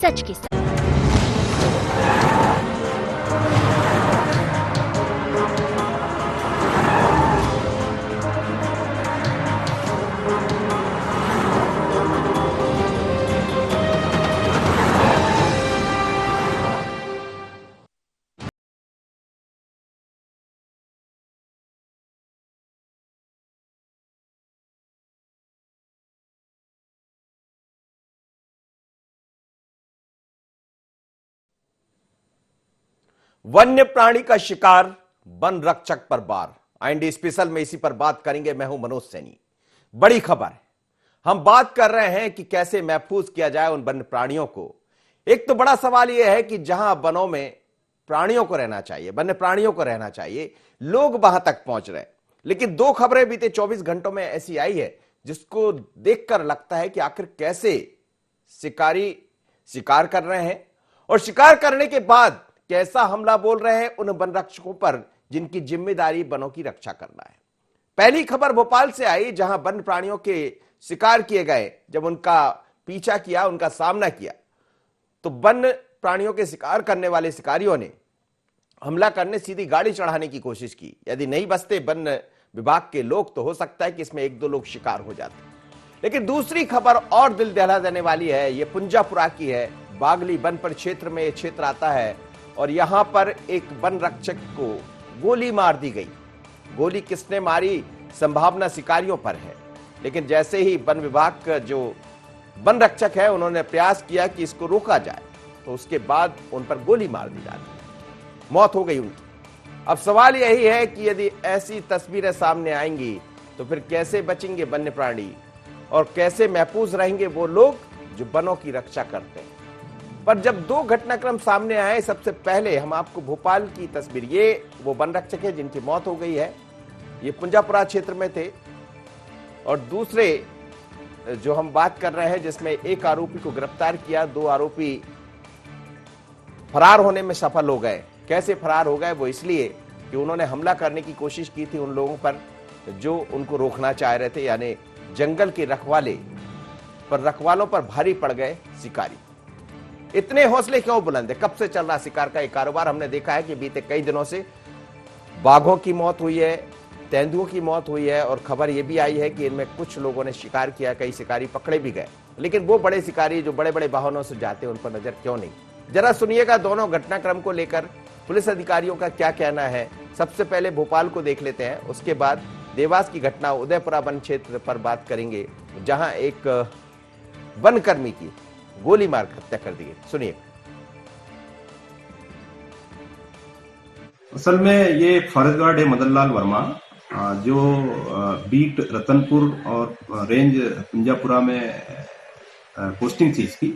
सच के साथ। वन्य प्राणी का शिकार, वन रक्षक पर वार। आईएनडी स्पेशल में इसी पर बात करेंगे। मैं हूं मनोज सैनी। बड़ी खबर है, हम बात कर रहे हैं कि कैसे महफूज किया जाए उन वन्य प्राणियों को। एक तो बड़ा सवाल यह है कि जहां वनों में प्राणियों को रहना चाहिए, वन्य प्राणियों को रहना चाहिए, लोग वहां तक पहुंच रहे। लेकिन दो खबरें बीते 24 घंटों में ऐसी आई है जिसको देखकर लगता है कि आखिर कैसे शिकारी शिकार कर रहे हैं और शिकार करने के बाद कैसा हमला बोल रहे हैं उन वन रक्षकों पर जिनकी जिम्मेदारी वनों की रक्षा करना है। पहली खबर भोपाल से आई, जहां वन्य प्राणियों के शिकार किए गए। जब उनका पीछा किया, उनका सामना किया, तो वन्य प्राणियों के शिकार करने वाले शिकारियों ने हमला करने, सीधी गाड़ी चढ़ाने की कोशिश की। यदि नहीं बचते वन विभाग के लोग तो हो सकता है कि इसमें एक दो लोग शिकार हो जाते। लेकिन दूसरी खबर और दिल दहला देने वाली है। यह पुंजापुरा की है। बागली वन परिक्षेत्र में यह क्षेत्र आता है और यहां पर एक वन रक्षक को गोली मार दी गई। गोली किसने मारी, संभावना शिकारियों पर है। लेकिन जैसे ही वन विभाग का जो वन रक्षक है, उन्होंने प्रयास किया कि इसको रोका जाए, तो उसके बाद उन पर गोली मार दी जाती, मौत हो गई उनकी। अब सवाल यही है कि यदि ऐसी तस्वीरें सामने आएंगी तो फिर कैसे बचेंगे वन्य प्राणी और कैसे महफूज रहेंगे वो लोग जो वनों की रक्षा करते हैं। पर जब दो घटनाक्रम सामने आए, सबसे पहले हम आपको भोपाल की तस्वीर, ये वो वन रक्षक है जिनकी मौत हो गई है, ये पुंजापुरा क्षेत्र में थे। और दूसरे जो हम बात कर रहे हैं, जिसमें एक आरोपी को गिरफ्तार किया, दो आरोपी फरार होने में सफल हो गए। कैसे फरार हो गए? वो इसलिए कि उन्होंने हमला करने की कोशिश की थी उन लोगों पर जो उनको रोकना चाह रहे थे, यानी जंगल के रखवाले। पर रखवालों पर भारी पड़ गए शिकारी। इतने हौसले क्यों बुलंद है? कब से चल रहा शिकार का एक कारोबार? हमने देखा है कि बीते कई दिनों से बाघों की मौत हुई है, तेंदुओं की मौत हुई है, और खबर यह भी आई है कि इनमें कुछ लोगों ने शिकार किया, कई शिकारी पकड़े भी गए। लेकिन वो बड़े शिकारी जो बड़े बड़े वाहनों से जाते हैं, उन पर नजर क्यों नहीं? जरा सुनिएगा दोनों घटनाक्रम को लेकर पुलिस अधिकारियों का क्या कहना है। सबसे पहले भोपाल को देख लेते हैं, उसके बाद देवास की घटना उदयपुरा वन क्षेत्र पर बात करेंगे, जहां एक वनकर्मी की गोली मार हत्या कर दी गई। सुनिए। असल में ये फॉरेस्ट गार्ड है मदन लाल वर्मा, जो बीट रतनपुर और रेंज पुंजापुरा में पोस्टिंग थी इसकी।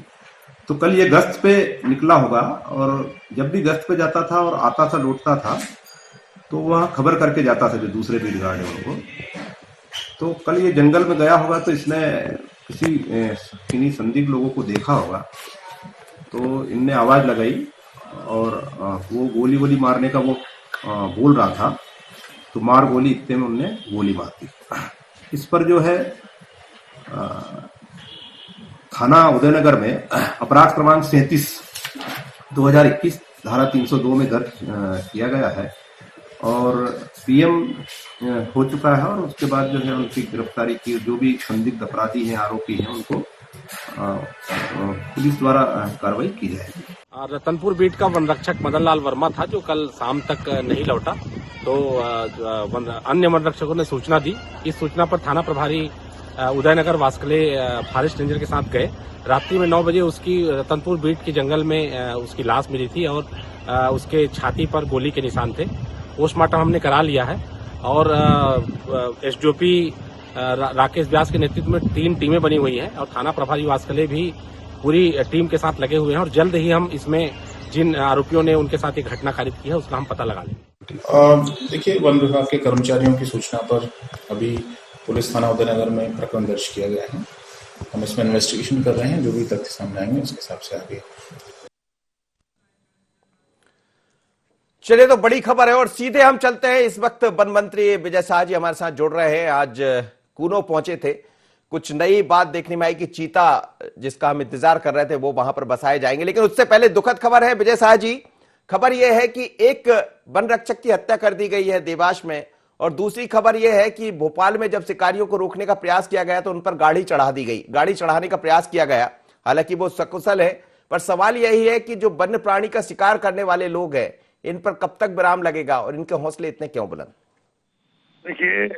तो कल ये गश्त पे निकला होगा, और जब भी गश्त पे जाता था और आता था, लौटता था, तो वहाँ खबर करके जाता था जो दूसरे बीट गार्ड है उनको। तो कल ये जंगल में गया होगा, तो इसने किन्हीं संदिग्ध लोगों को देखा होगा, तो इनने आवाज लगाई और वो गोली वोली मारने का वो बोल रहा था, तो मार गोली, इतने में उनने गोली मार दी। इस पर जो है थाना उदयनगर में अपराध क्रमांक 37/2021 धारा 302 में दर्ज किया गया है और पीएम हो चुका है। और उसके बाद जो है उनकी गिरफ्तारी की, जो भी संदिग्ध अपराधी हैं, आरोपी हैं, उनको पुलिस द्वारा कार्रवाई की जाएगी। रतनपुर बीट का वन रक्षक मदन लाल वर्मा था, जो कल शाम तक नहीं लौटा। तो अन्य वन रक्षकों ने सूचना दी। इस सूचना पर थाना प्रभारी उदयनगर वास्कले फॉरेस्ट रेंजर के साथ गए। रात्रि में 9 बजे उसकी रतनपुर बीट के जंगल में उसकी लाश मिली थी और उसके छाती पर गोली के निशान थे। पोस्टमार्टम हमने करा लिया है और एसडीओपी राकेश व्यास के नेतृत्व में 3 टीमें बनी हुई हैं और थाना प्रभारी वास्कले भी पूरी टीम के साथ लगे हुए हैं। और जल्द ही हम इसमें जिन आरोपियों ने उनके साथ एक घटना कारित की है, उसका हम पता लगा लेंगे। देखिए, वन विभाग के कर्मचारियों की सूचना पर अभी पुलिस थाना उदयनगर में प्रकरण दर्ज किया गया है। हम इसमें इन्वेस्टिगेशन कर रहे हैं। जो भी तथ्य सामने आएंगे उसके हिसाब से आगे। चलिए, तो बड़ी खबर है और सीधे हम चलते हैं। इस वक्त वन मंत्री विजय शाह जी हमारे साथ जुड़ रहे हैं। आज कूनो पहुंचे थे। कुछ नई बात देखने में आई कि चीता जिसका हम इंतजार कर रहे थे वो वहां पर बसाए जाएंगे। लेकिन उससे पहले दुखद खबर है विजय शाह जी। खबर यह है कि एक वन रक्षक की हत्या कर दी गई है देवास में, और दूसरी खबर यह है कि भोपाल में जब शिकारियों को रोकने का प्रयास किया गया तो उन पर गाड़ी चढ़ा दी गई, गाड़ी चढ़ाने का प्रयास किया गया। हालांकि वो सकुशल है, पर सवाल यही है कि जो वन्य प्राणी का शिकार करने वाले लोग हैं इन पर कब तक विराम लगेगा और इनके हौसले इतने क्यों बुलंद? देखिए,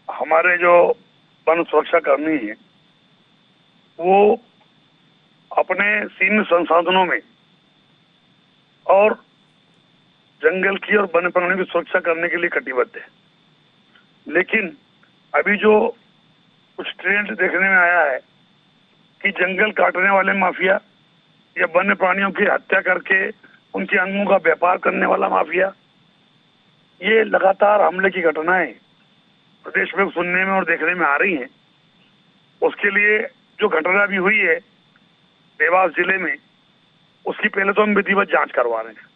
हमारे जो वन सुरक्षा कर्मी है वो अपने सीमित संसाधनों में और जंगल की और वन्य प्राणियों की सुरक्षा करने के लिए कटिबद्ध है। लेकिन अभी जो कुछ ट्रेंड देखने में आया है कि जंगल काटने वाले माफिया या वन्य प्राणियों की हत्या करके उनके अंगों का व्यापार करने वाला माफिया, ये लगातार हमले की घटनाएं प्रदेश में सुनने में और देखने में आ रही हैं। उसके लिए जो घटना भी हुई है देवास जिले में, उसकी पहले तो हम विधिवत जांच करवा रहे हैं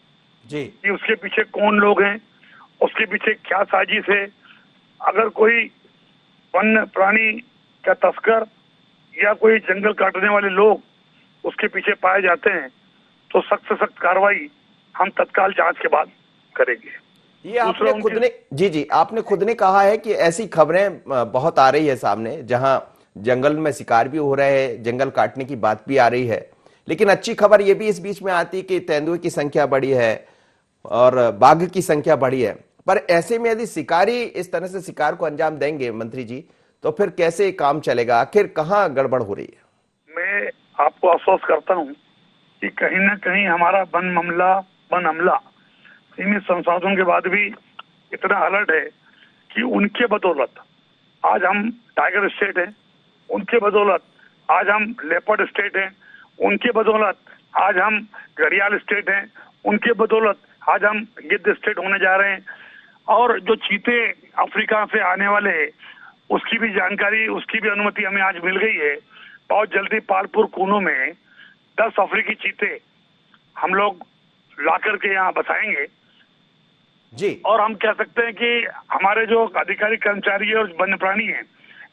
जी कि उसके पीछे कौन लोग हैं, उसके पीछे क्या साजिश है। अगर कोई वन्य प्राणी का तस्कर या कोई जंगल काटने वाले लोग उसके पीछे पाए जाते हैं तो सख्त से सख्त कार्रवाई हम तत्काल जांच के बाद करेंगे। ये आपने खुद ने जी आपने खुद ने कहा है कि ऐसी खबरें बहुत आ रही है सामने, जहां जंगल में शिकार भी हो रहे हैं, जंगल काटने की बात भी आ रही है। लेकिन अच्छी खबर ये भी इस बीच में आती है कि तेंदुए की संख्या बढ़ी है और बाघ की संख्या बढ़ी है। पर ऐसे में यदि शिकारी इस तरह से शिकार को अंजाम देंगे मंत्री जी, तो फिर कैसे काम चलेगा? आखिर कहाँ गड़बड़ हो रही है? मैं आपको आश्वस्त करता हूँ कि कहीं ना कहीं हमारा वन हमला सीमित संसाधनों के बाद भी इतना अलर्ट है कि उनके बदौलत आज हम टाइगर स्टेट हैं, उनके बदौलत आज हम लेपर्ड स्टेट हैं, उनके बदौलत आज हम घड़ियाल स्टेट हैं, उनके बदौलत आज हम गिद्ध स्टेट होने जा रहे हैं। और जो चीते अफ्रीका से आने वाले हैं उसकी भी जानकारी, उसकी भी अनुमति हमें आज मिल गई है। बहुत जल्दी पालपुर कूनों में 10 अफ्रीकी चीते हम लोग ला करके यहाँ बसाएंगे जी। और हम कह सकते हैं कि हमारे जो अधिकारी कर्मचारी और वन्य प्राणी हैं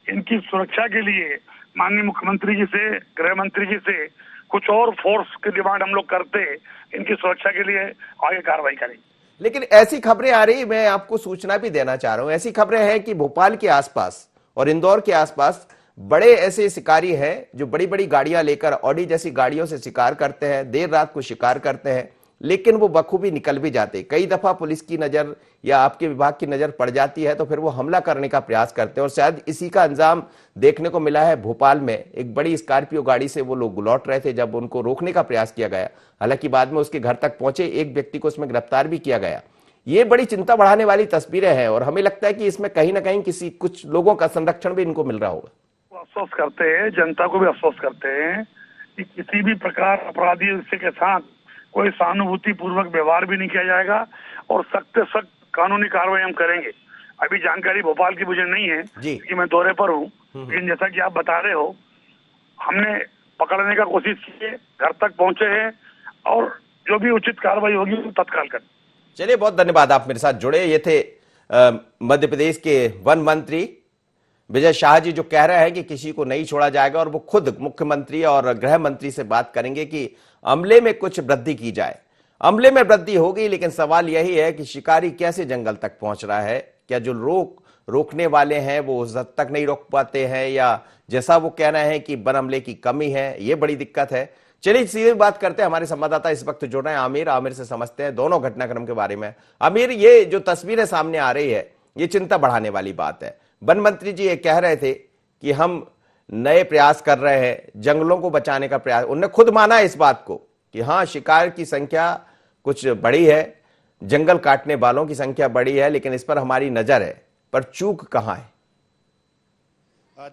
इनकी सुरक्षा के लिए माननीय मुख्यमंत्री जी से, गृह मंत्री जी से कुछ और फोर्स की डिमांड हम लोग करते हैं, इनकी सुरक्षा के लिए आगे कार्रवाई करेंगे। लेकिन ऐसी खबरें आ रही, मैं आपको सूचना भी देना चाह रहा हूं, ऐसी खबरें हैं कि भोपाल के आसपास और इंदौर के आसपास बड़े ऐसे शिकारी हैं जो बड़ी बड़ी गाड़ियां लेकर, ऑडी जैसी गाड़ियों से शिकार करते हैं, देर रात को शिकार करते हैं, लेकिन वो बखूबी निकल भी जाते। कई दफा पुलिस की नजर या आपके विभाग की नजर पड़ जाती है तो फिर वो हमला करने का प्रयास करते हैं, और शायद इसी का अंजाम देखने को मिला है भोपाल में। एक बड़ी स्कॉर्पियो गाड़ी से वो लोग लौट रहे थे जब उनको रोकने का प्रयास किया गया, हालांकि बाद में उसके घर तक पहुंचे, एक व्यक्ति को उसमें गिरफ्तार भी किया गया। ये बड़ी चिंता बढ़ाने वाली तस्वीरें हैं और हमें लगता है कि इसमें कहीं ना कहीं कुछ लोगों का संरक्षण भी इनको मिल रहा होगा। आश्वस्त करते हैं, जनता को भी आश्वस्त करते हैं कि किसी भी प्रकार अपराधी के साथ कोई सहानुभूति पूर्वक व्यवहार भी नहीं किया जाएगा और सख्त से सख्त कानूनी कार्रवाई हम करेंगे। अभी जानकारी भोपाल की मुझे नहीं है कि मैं दौरे पर हूँ, लेकिन जैसा कि आप बता रहे हो हमने पकड़ने का कोशिश की है, घर तक पहुंचे हैं और जो भी उचित कार्रवाई होगी वो तत्काल करें। चलिए, बहुत धन्यवाद, आप मेरे साथ जुड़े। ये थे मध्य प्रदेश के वन मंत्री विजय शाह जी, जो कह रहे हैं कि किसी को नहीं छोड़ा जाएगा और वो खुद मुख्यमंत्री और गृह मंत्री से बात करेंगे कि अमले में कुछ वृद्धि की जाए। अमले में वृद्धि होगी, लेकिन सवाल यही है कि शिकारी कैसे जंगल तक पहुंच रहा है? क्या जो रोकने वाले हैं वो उस हद तक नहीं रोक पाते हैं, या जैसा वो कह रहे हैं कि वन अमले की कमी है? ये बड़ी दिक्कत है। चलिए सीधे बात करते हैं, हमारे संवाददाता इस वक्त जुड़ रहे हैं आमिर से समझते हैं दोनों घटनाक्रम के बारे में। आमिर, ये जो तस्वीरें सामने आ रही है ये चिंता बढ़ाने वाली बात है। वन मंत्री जी ये कह रहे थे कि हम नए प्रयास कर रहे हैं, जंगलों को बचाने का प्रयास। उन्होंने खुद माना इस बात को कि हाँ, शिकार की संख्या कुछ बढ़ी है, जंगल काटने वालों की संख्या बढ़ी है, लेकिन इस पर हमारी नजर है। पर चूक कहां है?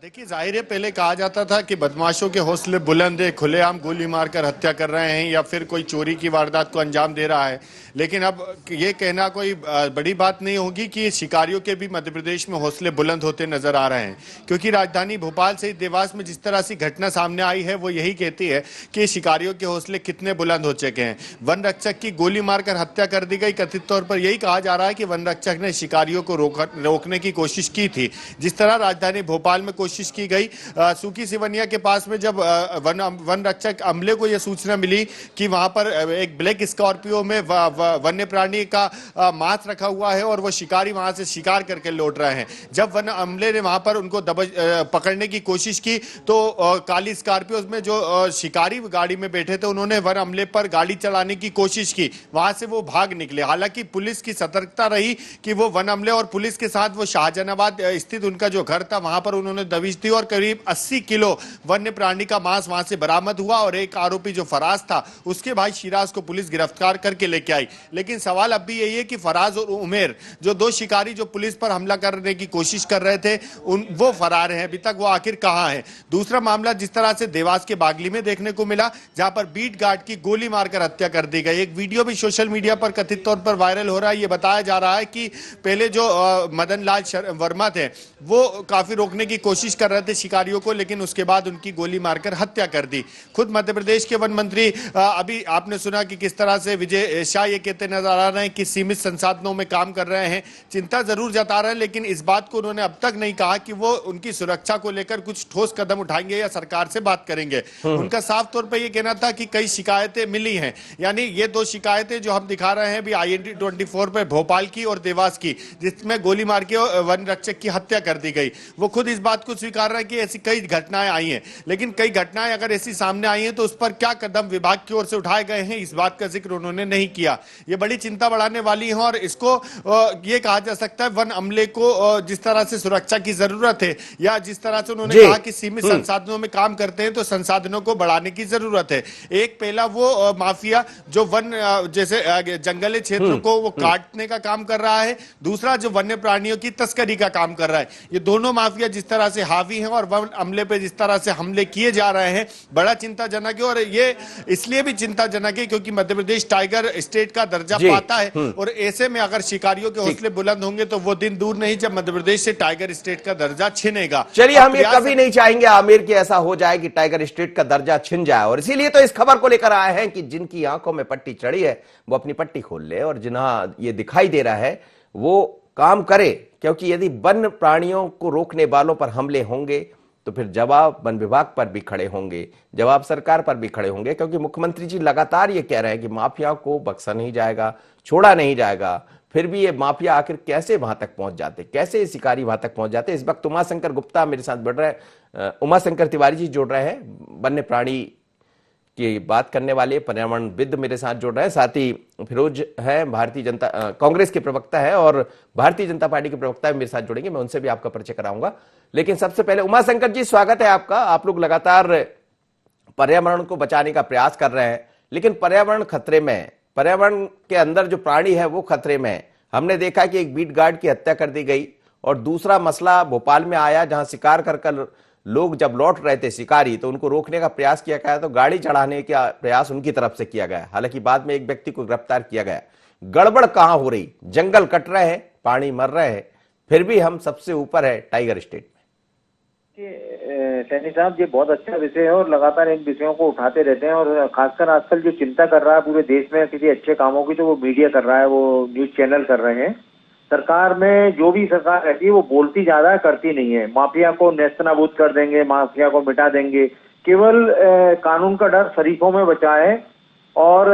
देखिए, जाहिर है पहले कहा जाता था कि बदमाशों के हौसले बुलंद है, खुलेआम गोली मारकर हत्या कर रहे हैं या फिर कोई चोरी की वारदात को अंजाम दे रहा है। लेकिन अब ये कहना कोई बड़ी बात नहीं होगी कि शिकारियों के भी मध्य प्रदेश में हौसले बुलंद होते नजर आ रहे हैं, क्योंकि राजधानी भोपाल से देवास में जिस तरह से घटना सामने आई है वो यही कहती है कि शिकारियों के हौसले कितने बुलंद हो चुके हैं। वन रक्षक की गोली मारकर हत्या कर दी गई, कथित तौर पर यही कहा जा रहा है कि वन रक्षक ने शिकारियों को रोकने की कोशिश की थी। जिस तरह राजधानी भोपाल में में कोशिश की गई। सूकी सिवनिया के पास में जब वन रक्षक अमले को यह सूचना मिली कि वहां पर एक ब्लैक स्कॉर्पियो में वन्य प्राणी का मांस रखा हुआ है और वो शिकारी वहां से शिकार करके लौट रहे हैं, जब वन अमले ने वहां पर उनको पकड़ने की कोशिश की तो काली स्कॉर्पियो में जो शिकारी गाड़ी में बैठे थे उन्होंने वन अमले पर गाड़ी चलाने की कोशिश की, वहां से वो भाग निकले। हालांकि पुलिस की सतर्कता रही कि वो वन अमले और पुलिस के साथ वो शाहजहानाबाद स्थित उनका जो घर था वहां पर उन्होंने दबिश दी और करीब 80 किलो वन्य प्राणी का मांस वहां से बरामद हुआ और एक आरोपी जो फराज था उसके भाई शिराज को पुलिस गिरफ्तार करके लेके आई। लेकिन सवाल अब भी यही है कि फराज और उमेर जो दो शिकारी जो पुलिस पर हमला करने की कोशिश कर रहे थे वो फरार हैं, अभी तक वो आखिर कहां है। दूसरा मामला जिस तरह से देवास के बागली में देखने को मिला जहां पर बीट गार्ड की गोली मारकर हत्या कर दी गई। एक वीडियो भी सोशल मीडिया पर कथित तौर पर वायरल हो रहा है। ये बताया जा रहा है कि पहले जो मदन लाल वर्मा थे वो काफी रोकने की कोशिश कर रहे थे शिकारियों को, लेकिन उसके बाद उनकी गोली मारकर हत्या कर दी। खुद मध्य प्रदेश के वन मंत्री अभी आपने सुना कि किस तरह से विजय शाह ये कहते नजर आ रहे हैं कि सीमित संसाधनों में काम कर रहे हैं, चिंता जरूर जता रहे हैं, लेकिन इस बात को उन्होंने अब तक नहीं कहा कि वो उनकी सुरक्षा को लेकर कुछ ठोस कदम उठाएंगे या सरकार से बात करेंगे। उनका साफ तौर पर यह कहना था कि कई शिकायतें मिली हैं, यानी ये दो शिकायतें जो हम दिखा रहे हैं भी IND-24 पर भोपाल की और देवास की, जिसमें गोली मार के वन रक्षक की हत्या कर दी गई। वो खुद इस बात को स्वीकार रहा है कि ऐसी कई घटनाएं आई हैं, लेकिन कई घटनाएं अगर ऐसी सामने आई हैं तो उस पर क्या कदम विभाग की ओर से उठाए गए हैं इस बात का जिक्र उन्होंने नहीं किया। ये बड़ी चिंता बढ़ाने वाली है और इसको ये कहा जा सकता है वन अमले को जिस तरह से सुरक्षा की जरूरत है या जिस तरह से उन्होंने कहा कि सीमित संसाधनों में काम करते हैं तो संसाधनों को बढ़ाने की जरूरत है। एक पहला वो माफिया जो वन जैसे जंगली क्षेत्र को वो काटने का काम कर रहा है, दूसरा जो वन्य प्राणियों की तस्करी का काम कर रहा है। ये दोनों माफिया जिस तरह से हावी हैं और वन अमले पे जिस तरह से हमले किए जा रहे हैं बड़ा चिंताजनक है। और ये इसलिए भी चिंताजनक है क्योंकि मध्य प्रदेश टाइगर स्टेट का दर्जा पाता है और ऐसे में अगर शिकारियों के हौसले बुलंद होंगे तो वो दिन दूर नहीं जब मध्य प्रदेश से टाइगर स्टेट का दर्जा छिनेगा। चलिए, हम ये कभी नहीं चाहेंगे आमिर कि ऐसा हो जाए कि टाइगर स्टेट का दर्जा छिन जाए, और इसीलिए तो इस खबर को लेकर आए हैं कि जिनकी आंखों में पट्टी चढ़ी है वो अपनी पट्टी खोल ले और जिन्हें ये दिखाई दे रहा है वो काम करे, क्योंकि यदि वन प्राणियों को रोकने वालों पर हमले होंगे तो फिर जवाब वन विभाग पर भी खड़े होंगे, जवाब सरकार पर भी खड़े होंगे, क्योंकि मुख्यमंत्री जी लगातार ये कह रहे हैं कि माफिया को बख्शा नहीं जाएगा, छोड़ा नहीं जाएगा। फिर भी ये माफिया आखिर कैसे वहां तक पहुंच जाते, कैसे ये शिकारी वहां तक पहुंच जाते। इस वक्त उमाशंकर गुप्ता मेरे साथ जुड़ रहे हैं, उमाशंकर तिवारी जी जुड़ रहे हैं, वन्य प्राणी की बात करने वाले पर्यावरणविद मेरे साथ जुड़ रहे हैं, साथ ही फिरोज है भारतीय जनता कांग्रेस के प्रवक्ता है और भारतीय जनता पार्टी के प्रवक्ता मेरे साथ जुड़ेंगे, मैं उनसे भी आपका परिचय कराऊंगा। लेकिन सबसे पहले उमाशंकर जी स्वागत है आपका। आप लोग लगातार पर्यावरण को बचाने का प्रयास कर रहे हैं, लेकिन पर्यावरण खतरे में है, पर्यावरण के अंदर जो प्राणी है वो खतरे में है। हमने देखा कि एक बीट गार्ड की हत्या कर दी गई और दूसरा मसला भोपाल में आया जहां शिकार कर लोग जब लौट रहे थे शिकारी तो उनको रोकने का प्रयास किया गया तो गाड़ी चढ़ाने का प्रयास उनकी तरफ से किया गया। हालांकि बाद में एक व्यक्ति को गिरफ्तार किया गया। गड़बड़ कहां हो रही, जंगल कट रहे हैं, प्राणी मर रहे हैं, फिर भी हम सबसे ऊपर है टाइगर स्टेट में। सैनी साहब, ये बहुत अच्छा विषय है और लगातार इन विषयों को उठाते रहते हैं और खासकर आजकल जो चिंता कर रहा है पूरे देश में किसी अच्छे कामों की तो वो मीडिया कर रहा है, वो न्यूज चैनल कर रहे हैं। सरकार में जो भी सरकार रहती है वो बोलती ज्यादा है, करती नहीं है। माफिया को नेस्तनाबूद कर देंगे, माफिया को मिटा देंगे, केवल कानून का डर शरीफों में बचा है। और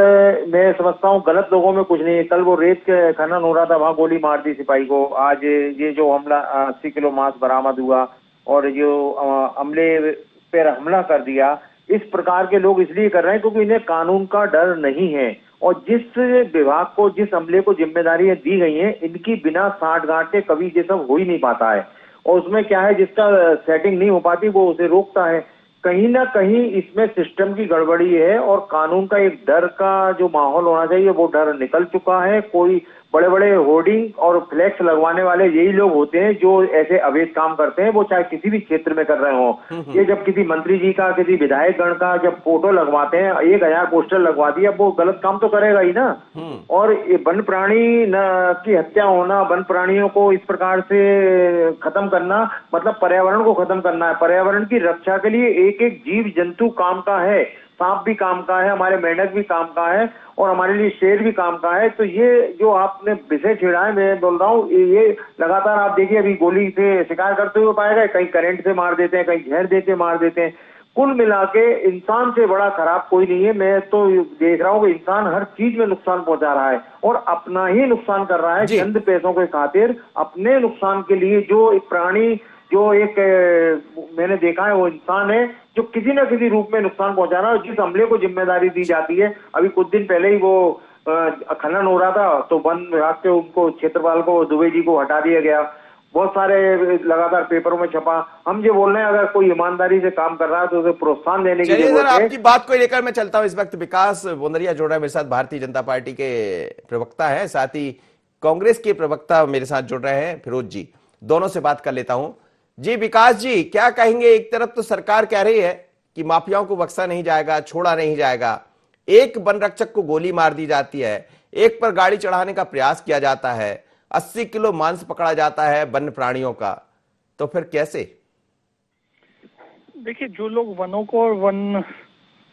मैं समझता हूँ गलत लोगों में कुछ नहीं है। कल वो रेत के खनन हो रहा था, वहां गोली मार दी सिपाही को। आज ये जो हमला 80 किलो मांस बरामद हुआ और जो अमले पर हमला कर दिया, इस प्रकार के लोग इसलिए कर रहे हैं क्योंकि इन्हें कानून का डर नहीं है। और जिस विभाग को, जिस अमले को जिम्मेदारियां दी गई हैं, इनकी बिना साठगांठ के कभी ये सब हो ही नहीं पाता है। और उसमें क्या है, जिसका सेटिंग नहीं हो पाती वो उसे रोकता है। कहीं ना कहीं इसमें सिस्टम की गड़बड़ी है और कानून का एक डर का जो माहौल होना चाहिए वो डर निकल चुका है। कोई बड़े बड़े होर्डिंग और फ्लैक्स लगवाने वाले यही लोग होते हैं जो ऐसे अवैध काम करते हैं, वो चाहे किसी भी क्षेत्र में कर रहे हो। ये जब किसी मंत्री जी का, किसी विधायक गण का जब फोटो लगवाते हैं, 1000 पोस्टर लगवा दिया, वो गलत काम तो करेगा ही ना। और ये वन प्राणी की हत्या होना, वन प्राणियों को इस प्रकार से खत्म करना मतलब पर्यावरण को खत्म करना है। पर्यावरण की रक्षा के लिए एक एक जीव जंतु काम का है। सांप भी काम का है, हमारे मेंढक भी काम का है और हमारे लिए शेर भी काम का है। तो ये जो आपने विषय छेड़ा है, मैं बोल रहा हूँ, ये लगातार आप देखिए, अभी गोली से शिकार करते हुए पाए गए, कहीं करंट से मार देते हैं, कहीं जहर देके मार देते हैं। कुल मिला के इंसान से बड़ा खराब कोई नहीं है। मैं तो देख रहा हूँ कि इंसान हर चीज में नुकसान पहुंचा रहा है और अपना ही नुकसान कर रहा है चंद पैसों के खातिर। अपने नुकसान के लिए जो एक प्राणी, जो एक मैंने देखा है, वो इंसान है जो किसी न किसी रूप में नुकसान पहुंचा रहा है। जिस हमले को जिम्मेदारी दी जाती है, अभी कुछ दिन पहले ही वो खनन हो रहा था तो वन विभाग के उनको क्षेत्रपाल को, दुबे जी को हटा दिया गया। बहुत सारे लगातार पेपरों में छपा। हम ये बोल रहे हैं, अगर कोई ईमानदारी से काम कर रहा है तो उसे प्रोत्साहन देने की चलिए जरूरत सर, है। आपकी बात को लेकर मैं चलता हूं। इस वक्त विकास बोंदरिया जोड़ रहा है मेरे साथ, भारतीय जनता पार्टी के प्रवक्ता है, साथ ही कांग्रेस के प्रवक्ता मेरे साथ जुड़ रहे हैं, फिरोज जी। दोनों से बात कर लेता हूं। जी विकास जी, क्या कहेंगे? एक तरफ तो सरकार कह रही है कि माफियाओं को बख्शा नहीं जाएगा, छोड़ा नहीं जाएगा, एक वन रक्षक को गोली मार दी जाती है, एक पर गाड़ी चढ़ाने का प्रयास किया जाता है, 80 किलो मांस पकड़ा जाता है वन्य प्राणियों का, तो फिर कैसे? देखिए, जो लोग वनों को और वन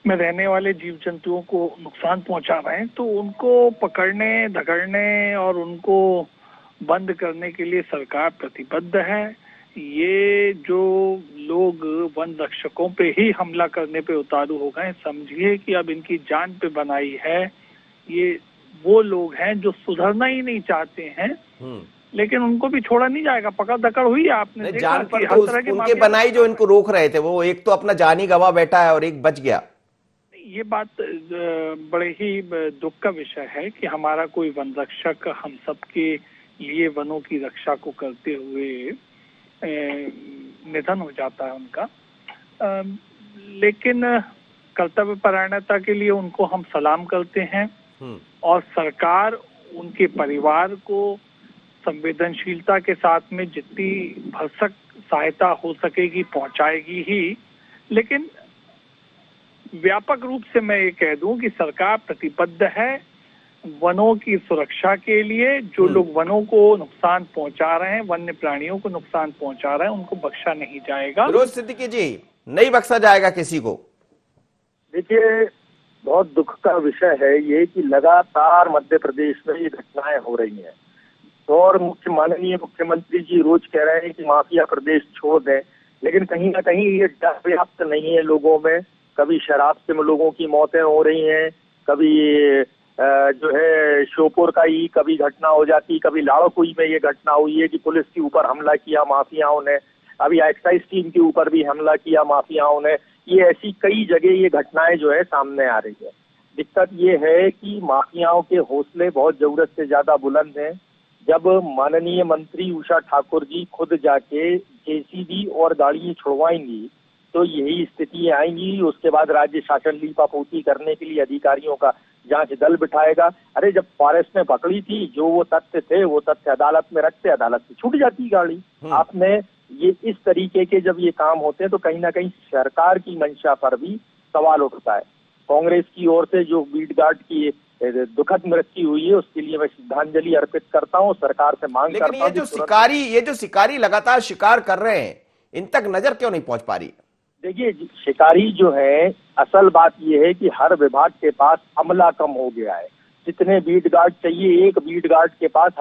में रहने वाले जीव जंतुओं को नुकसान पहुंचा रहे हैं, तो उनको पकड़ने, धकड़ने और उनको बंद करने के लिए सरकार प्रतिबद्ध है। ये जो लोग वन रक्षकों पे ही हमला करने पे उतारू हो गए, समझिए कि अब इनकी जान पे बनाई है। ये वो लोग हैं जो सुधरना ही नहीं चाहते हैं, लेकिन उनको भी छोड़ा नहीं जाएगा। पकड़ धकड़ हुई है, आपने देखा जान कि पर हर तो तरह के उनके माफिया बनाई जो इनको रोक रहे थे, वो एक तो अपना जान ही गवा बैठा है और एक बच गया। ये बात बड़े ही दुख का विषय है कि हमारा कोई वन रक्षक हम सबके लिए वनों की रक्षा को करते हुए निधन हो जाता है उनका। लेकिन कर्तव्य परायणता के लिए उनको हम सलाम करते हैं और सरकार उनके परिवार को संवेदनशीलता के साथ में जितनी भरसक सहायता हो सकेगी पहुंचाएगी ही। लेकिन व्यापक रूप से मैं ये कह दूं कि सरकार प्रतिबद्ध है वनों की सुरक्षा के लिए। जो लोग वनों को नुकसान पहुंचा रहे हैं, वन्य प्राणियों को नुकसान पहुंचा रहे हैं, उनको बख्शा नहीं जाएगा। फिरोज सिद्दीकी जी, नहीं बख्शा जाएगा किसी को। देखिए, बहुत दुख का विषय है ये कि लगातार मध्य प्रदेश में ये घटनाएं हो रही हैं और माननीय मुख्यमंत्री जी रोज कह रहे हैं कि माफिया प्रदेश छोड़ दें, लेकिन कहीं ना कहीं ये डर व्याप्त नहीं है लोगों में। कभी शराब से लोगों की मौतें हो रही हैं, कभी जो है श्योपुर का ही कभी घटना हो जाती, कभी लाड़कुई में ये घटना हुई है कि पुलिस के ऊपर हमला किया माफियाओं ने, अभी एक्साइज टीम के ऊपर भी हमला किया माफियाओं ने। ये ऐसी कई जगह ये घटनाएं जो है सामने आ रही है। दिक्कत ये है कि माफियाओं के हौसले बहुत जरूरत से ज्यादा बुलंद हैं। जब माननीय मंत्री उषा ठाकुर जी खुद जाके जेसीबी और गाड़ी छुड़वाएंगी तो यही स्थिति आएंगी। उसके बाद राज्य शासन लीपापोती करने के लिए अधिकारियों का जांच दल बिठाएगा। अरे जब फॉरेस्ट में पकड़ी थी, जो वो तथ्य थे वो तथ्य अदालत में रखते, अदालत से छूट जाती गाड़ी। आपने ये इस तरीके के जब ये काम होते हैं तो कहीं ना कहीं सरकार की मंशा पर भी सवाल उठता है। कांग्रेस की ओर से जो बीट गार्ड की दुखद मृत्यु हुई है उसके लिए मैं श्रद्धांजलि अर्पित करता हूँ, सरकार से मांग करता हूँ। ये जो शिकारी लगातार शिकार कर रहे हैं, इन तक नजर क्यों नहीं पहुंच पा रही? देखिए, शिकारी जो है, असल बात यह है कि हर विभाग के पास अमला कम हो गया है। जितने बीट गार्ड चाहिए, एक बीट गार्ड के पास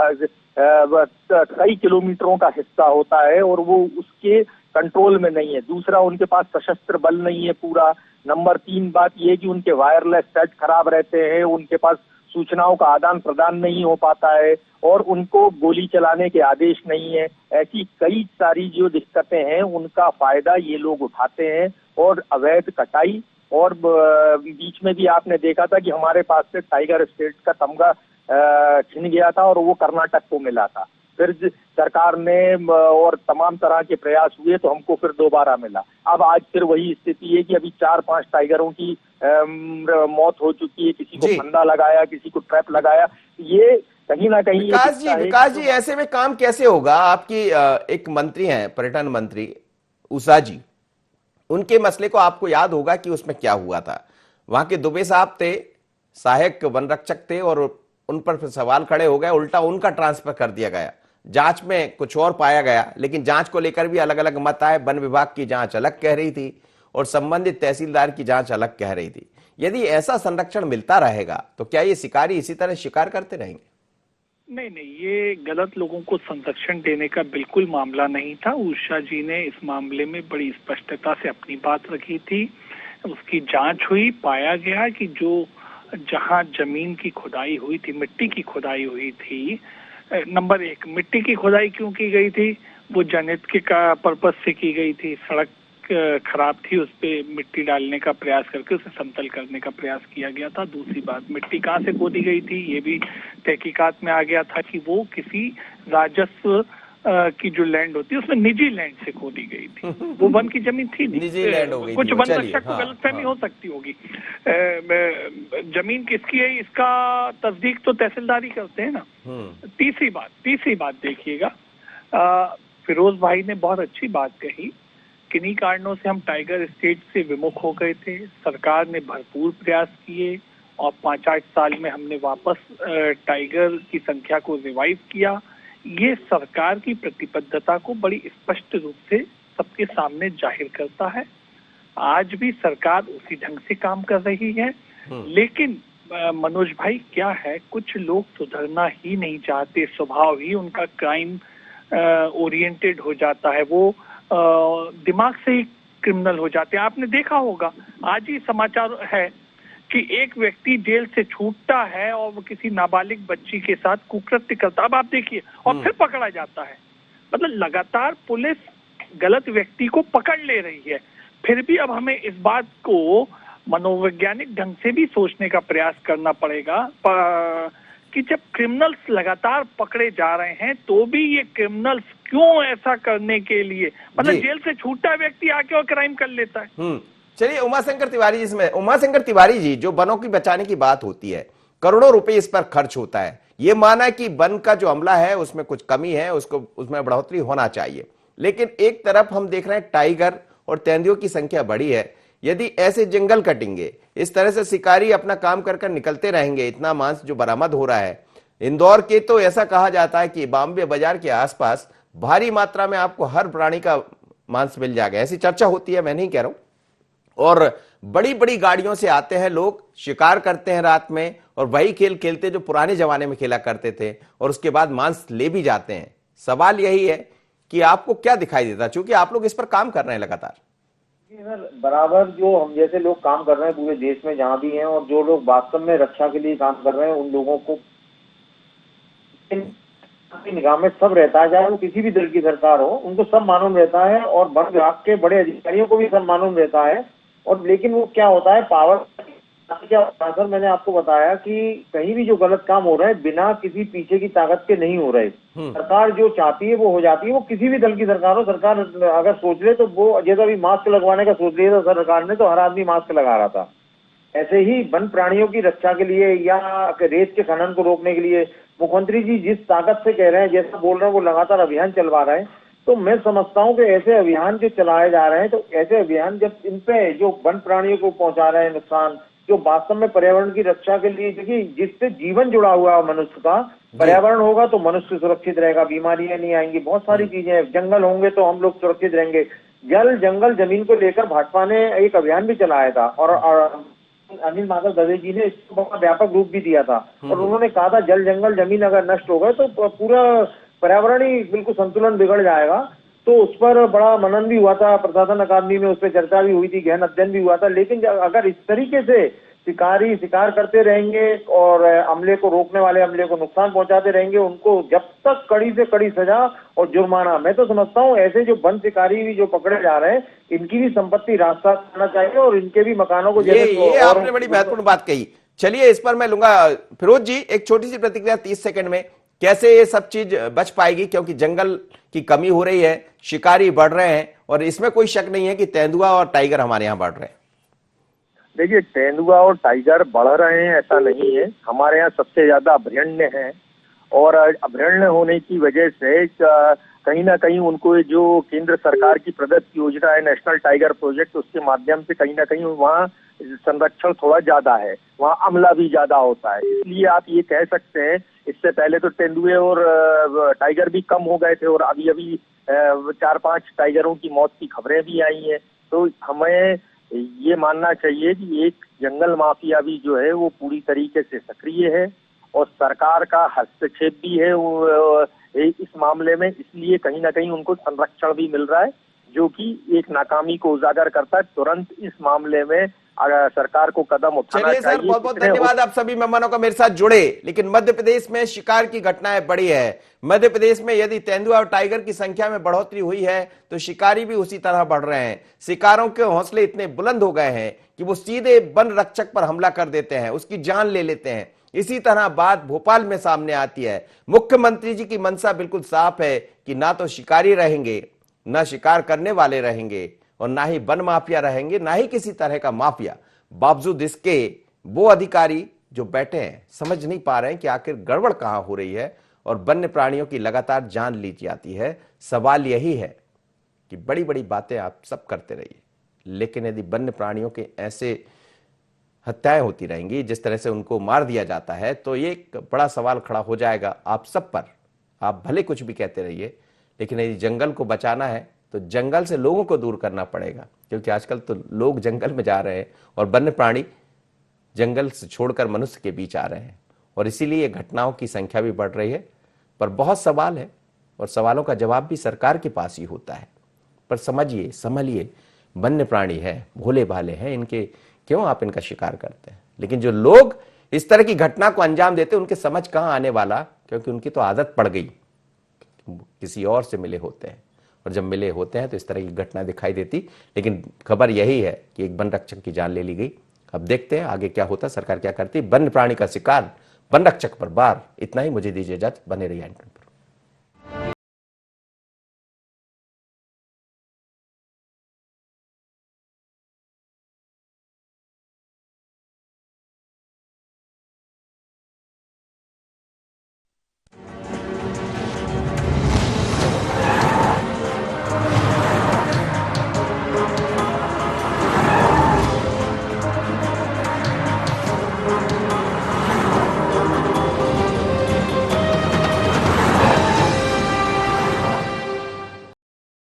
कई किलोमीटरों का हिस्सा होता है और वो उसके कंट्रोल में नहीं है। दूसरा, उनके पास सशस्त्र बल नहीं है पूरा। नंबर 3 बात यह कि उनके वायरलेस सेट खराब रहते हैं, उनके पास सूचनाओं का आदान प्रदान नहीं हो पाता है और उनको गोली चलाने के आदेश नहीं है। ऐसी कई सारी जो दिक्कतें हैं उनका फायदा ये लोग उठाते हैं और अवैध कटाई। और बीच में भी आपने देखा था कि हमारे पास से टाइगर स्टेट का तमगा छिन गया था और वो कर्नाटक को मिला था। फिर सरकार ने और तमाम तरह के प्रयास हुए तो हमको फिर दोबारा मिला। अब आज फिर वही स्थिति है कि अभी 4-5 टाइगरों की मौत हो चुकी है। किसी को फंदा लगाया, किसी को ट्रैप लगाया। ये कहीं ना कहीं विकास जी ऐसे में काम कैसे होगा? आपकी एक मंत्री हैं, पर्यटन मंत्री उषा जी, उनके मसले को आपको याद होगा कि उसमें क्या हुआ था। वहां के दुबे साहब थे, सहायक वन रक्षक थे और उन पर फिर सवाल खड़े हो गए, उल्टा उनका ट्रांसफर कर दिया गया। जांच में कुछ और पाया गया, लेकिन जांच को लेकर भी अलग अलग मत आए। वन विभाग की जांच अलग कह रही थी और संबंधित तहसीलदार की जांच अलग कह रही थी। यदि ऐसा संरक्षण मिलता रहेगा तो क्या ये शिकारी इसी तरह शिकार करते रहेंगे? नहीं नहीं, ये गलत लोगों को संरक्षण देने का बिल्कुल मामला नहीं था। उषा जी ने इस मामले में बड़ी स्पष्टता से अपनी बात रखी थी। उसकी जांच हुई, पाया गया कि जो जहां जमीन की खुदाई हुई थी, मिट्टी की खुदाई हुई थी, नंबर एक, मिट्टी की खुदाई क्यों की गई थी? वो जनहित के का पर्पज से की गई थी। सड़क खराब थी, उस पे मिट्टी डालने का प्रयास करके उसे समतल करने का प्रयास किया गया था। दूसरी बात, मिट्टी कहाँ से खोदी गई थी ये भी तहकीकात में आ गया था कि वो किसी राजस्व की जो लैंड होती है उसमें निजी लैंड से खोदी गई थी। वो वन की जमीन थी नहीं, निजी लैंड हो गई कुछ थी। वन चलिए, रक्षक को हाँ, गलतफहमी हाँ। हो सकती होगी। जमीन किसकी है इसका तस्दीक तो तहसीलदारी करते हैं ना। तीसरी बात देखिएगा, फिरोज भाई ने बहुत अच्छी बात कही। किन्हीं कारणों से हम टाइगर स्टेट से विमुख हो गए थे। सरकार ने भरपूर प्रयास किए और 5-8 साल में हमने वापस टाइगर की संख्या को रिवाइव किया। ये सरकार की प्रतिबद्धता को बड़ी स्पष्ट रूप से सबके सामने जाहिर करता है। आज भी सरकार उसी ढंग से काम कर रही है। लेकिन मनोज भाई क्या है, कुछ लोग सुधरना ही नहीं चाहते, स्वभाव ही उनका क्राइम ओरिएंटेड हो जाता है। वो दिमाग से ही क्रिमिनल हो जाते हैं। आपने देखा होगा, आज ही समाचार है कि एक व्यक्ति जेल से छूटता है और वो किसी नाबालिग बच्ची के साथ कुकृत्य करता। अब आप देखिए, और फिर पकड़ा जाता है। मतलब लगातार पुलिस गलत व्यक्ति को पकड़ ले रही है। फिर भी अब हमें इस बात को मनोवैज्ञानिक ढंग से भी सोचने का प्रयास करना पड़ेगा कि जब क्रिमिनल्स लगातार पकड़े जा रहे हैं तो भी ये क्रिमिनल्स क्यों ऐसा करने के लिए, मतलब जेल से छूटा व्यक्ति आके और क्राइम कर लेता है। चलिए उमाशंकर तिवारी जी, इसमें उमाशंकर तिवारी जी, जो वनों की बचाने की बात होती है, करोड़ों रुपए इस पर खर्च होता है। ये माना कि वन का जो अमला है उसमें कुछ कमी है, उसको उसमें बढ़ोतरी होना चाहिए। लेकिन एक तरफ हम देख रहे हैं टाइगर और तेंदुओं की संख्या बढ़ी है। यदि ऐसे जंगल कटेंगे, इस तरह से शिकारी अपना काम कर निकलते रहेंगे, इतना मांस जो बरामद हो रहा है, इंदौर के तो ऐसा कहा जाता है कि बॉम्बे बाजार के आसपास भारी मात्रा में आपको हर प्राणी का मांस मिल जाएगा, ऐसी चर्चा होती है, मैं नहीं कह रहा हूं। और बड़ी बड़ी गाड़ियों से आते हैं लोग, शिकार करते हैं रात में और वही खेल खेलते जो पुराने जमाने में खेला करते थे, और उसके बाद मांस ले भी जाते हैं। सवाल यही है कि आपको क्या दिखाई देता, क्योंकि आप लोग इस पर काम कर रहे हैं लगातार। बराबर जो हम जैसे लोग काम कर रहे हैं पूरे देश में जहां भी हैं, और जो लोग वास्तव में रक्षा के लिए काम कर रहे हैं, उन लोगों को निगाह में सब रहता है, चाहे वो किसी भी दल की सरकार हो, उनको सब मालूम रहता है, और वन विभाग के बड़े अधिकारियों को भी सब मालूम रहता है। और लेकिन वो क्या होता है, पावर क्या होता है सर, मैंने आपको बताया कि कहीं भी जो गलत काम हो रहा है बिना किसी पीछे की ताकत के नहीं हो रहे। सरकार जो चाहती है वो हो जाती है, वो किसी भी दल की सरकार हो। सरकार अगर सोच ले तो वो, जैसा अभी मास्क लगवाने का सोच लिया था सरकार ने, तो हर आदमी मास्क लगा रहा था। ऐसे ही वन प्राणियों की रक्षा के लिए या रेत के खनन को रोकने के लिए मुख्यमंत्री जी जिस ताकत से कह रहे हैं, जैसा बोल रहे हैं, वो लगातार अभियान चलवा रहे हैं। तो मैं समझता हूँ कि ऐसे अभियान जो चलाए जा रहे हैं, तो ऐसे अभियान जब इन पे जो वन प्राणियों को पहुंचा रहे हैं नुकसान, जो वास्तव में पर्यावरण की रक्षा के लिए, देखिए जिससे जीवन जुड़ा हुआ है मनुष्य का, पर्यावरण होगा तो मनुष्य सुरक्षित रहेगा, बीमारियां नहीं आएंगी, बहुत सारी चीजें, जंगल होंगे तो हम लोग सुरक्षित रहेंगे। जल जंगल जमीन को लेकर भाजपा ने एक अभियान भी चलाया था, और अनिल माधव दवे जी ने इसको बहुत व्यापक रूप भी दिया था, और उन्होंने कहा था जल जंगल जमीन अगर नष्ट हो गए तो पूरा पर्यावरण ही बिल्कुल संतुलन बिगड़ जाएगा। तो उस पर बड़ा मनन भी हुआ था, प्रशासन अकादमी में उस पर चर्चा भी हुई थी, गहन अध्ययन भी हुआ था। लेकिन अगर इस तरीके से शिकारी शिकार करते रहेंगे और अमले को रोकने वाले अमले को नुकसान पहुंचाते रहेंगे, उनको जब तक कड़ी से कड़ी सजा और जुर्माना, मैं तो समझता हूं ऐसे जो वन शिकारी भी जो पकड़े जा रहे हैं, इनकी भी संपत्ति रास्ता आना चाहिए और इनके भी मकानों को ये आपने बड़ी महत्वपूर्ण बात कही। चलिए इस पर मैं लूंगा फिरोज जी एक छोटी सी प्रतिक्रिया 30 सेकंड में, कैसे ये सब चीज बच पाएगी, क्योंकि जंगल की कमी हो रही है, शिकारी बढ़ रहे हैं, और इसमें कोई शक नहीं है कि तेंदुआ और टाइगर हमारे यहाँ बढ़ रहे हैं। देखिए, तेंदुआ और टाइगर बढ़ रहे हैं ऐसा नहीं है, हमारे यहाँ सबसे ज्यादा अभयारण्य है, और अभयारण्य होने की वजह से कहीं ना कहीं उनको जो केंद्र सरकार की प्रदत्त योजना है नेशनल टाइगर प्रोजेक्ट, उसके माध्यम से कहीं ना कहीं वहाँ संरक्षण थोड़ा ज्यादा है, वहाँ अमला भी ज्यादा होता है। इसलिए आप ये कह सकते हैं, इससे पहले तो तेंदुए और टाइगर भी कम हो गए थे, और अभी 4-5 टाइगरों की मौत की खबरें भी आई हैं। तो हमें ये मानना चाहिए कि एक जंगल माफिया भी जो है वो पूरी तरीके से सक्रिय है और सरकार का हस्तक्षेप भी है इस मामले में, इसलिए कहीं ना कहीं उनको संरक्षण भी मिल रहा है, जो कि एक नाकामी को उजागर करता है। तुरंत इस मामले में सरकार को कदम उठाना चलिए चाहिए। सर, बहुत बहुत धन्यवाद आप सभी मेहमानों का मेरे साथ जुड़े। लेकिन मध्य प्रदेश में शिकार की घटनाएं बढ़ी है। मध्य प्रदेश में यदि तेंदुआ और टाइगर की संख्या में बढ़ोतरी हुई है तो शिकारी भी उसी तरह बढ़ रहे हैं। शिकारों के हौसले इतने बुलंद हो गए हैं कि वो सीधे वन रक्षक पर हमला कर देते हैं, उसकी जान ले लेते हैं। इसी तरह बात भोपाल में सामने आती है। मुख्यमंत्री जी की मंशा बिल्कुल साफ है कि ना तो शिकारी रहेंगे, ना शिकार करने वाले रहेंगे और ना ही वन माफिया रहेंगे, ना ही किसी तरह का माफिया। बावजूद इसके वो अधिकारी जो बैठे हैं समझ नहीं पा रहे हैं कि आखिर गड़बड़ कहां हो रही है और वन्य प्राणियों की लगातार जान ली जाती है। सवाल यही है कि बड़ी बड़ी बातें आप सब करते रहिए, लेकिन यदि वन्य प्राणियों के ऐसे हत्याएं होती रहेंगी, जिस तरह से उनको मार दिया जाता है, तो ये एक बड़ा सवाल खड़ा हो जाएगा आप सब पर। आप भले कुछ भी कहते रहिए, लेकिन यदि जंगल को बचाना है तो जंगल से लोगों को दूर करना पड़ेगा, क्योंकि आजकल तो लोग जंगल में जा रहे हैं और वन्य प्राणी जंगल से छोड़कर मनुष्य के बीच आ रहे हैं और इसीलिए घटनाओं की संख्या भी बढ़ रही है। पर बहुत सवाल है और सवालों का जवाब भी सरकार के पास ही होता है। पर समझिए, संभलिए, वन्य प्राणी है, भोले भाले हैं, इनके क्यों आप इनका शिकार करते हैं? लेकिन जो लोग इस तरह की घटना को अंजाम देते हैं उनके समझ कहां आने वाला, क्योंकि उनकी तो आदत पड़ गई, किसी और से मिले होते हैं और जब मिले होते हैं तो इस तरह की घटना दिखाई देती। लेकिन खबर यही है कि एक वन रक्षक की जान ले ली गई। अब देखते हैं आगे क्या होता, सरकार क्या करती। वन्य प्राणी का शिकार, वन रक्षक पर वार। इतना ही, मुझे दीजिए इजाजत, बने रहिए।